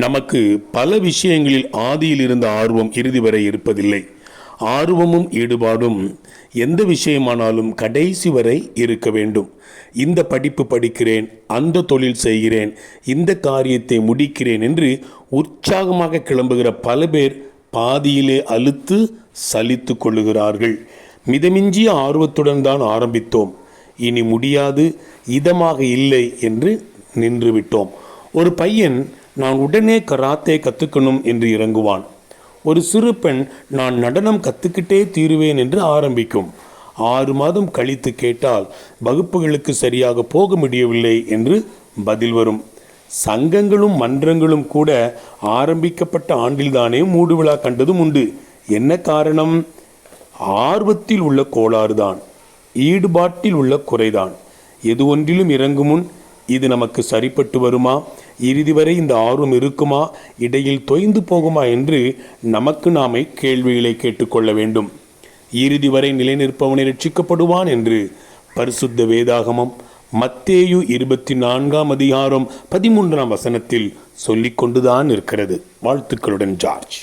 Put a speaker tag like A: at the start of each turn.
A: நமக்கு பல விஷயங்களில் ஆதியில் இருந்த ஆர்வம் இறுதி வரை இருப்பதில்லை. ஆர்வமும் ஈடுபாடும் எந்த விஷயமானாலும் கடைசி வரை இருக்க வேண்டும். இந்த படிப்பு படிக்கிறேன், அந்த தொழில் செய்கிறேன், இந்த காரியத்தை முடிக்கிறேன் என்று உற்சாகமாக கிளம்புகிற பல பேர் பாதியிலே அலுத்து சலித்து கொள்ளுகிறார்கள். மிதமிஞ்சிய ஆர்வத்துடன் தான் ஆரம்பித்தோம், இனி முடியாது, இதமாக இல்லை என்று நின்றுவிட்டோம். ஒரு பையன் நான் உடனே கராத்தே கற்றுக்கணும் என்று இறங்குவான். ஒரு சிறு பெண் நான் நடனம் கற்றுக்கிட்டே தீருவேன் என்று ஆரம்பிக்கும். 6 மாதம் கழித்து கேட்டால் வகுப்புகளுக்கு சரியாக போக முடியவில்லை என்று பதில் வரும். சங்கங்களும் மன்றங்களும் கூட ஆரம்பிக்கப்பட்ட ஆண்டில்தானே மூடுவிழா கண்டதும் உண்டு. என்ன காரணம்? ஆர்வத்தில் உள்ள கோளாறுதான், ஈடுபாட்டில் உள்ள குறைதான். எது ஒன்றிலும் இறங்கும் முன் இது நமக்கு சரிப்பட்டு வருமா, இறுதி வரை இந்த ஆர்வம் இருக்குமா, இடையில் தொய்ந்து போகுமா என்று நமக்கு நாமே கேள்விகளை கேட்டுக்கொள்ள வேண்டும். இறுதி வரை நிலைநிற்பவனை ரட்சிக்கப்படுவான் என்று பரிசுத்த வேதாகமம் மத்தேயு 24ஆம் அதிகாரம் 13ஆம் வசனத்தில் சொல்லிக் கொண்டுதான் இருக்கிறது. வாழ்த்துக்களுடன் ஜார்ஜ்.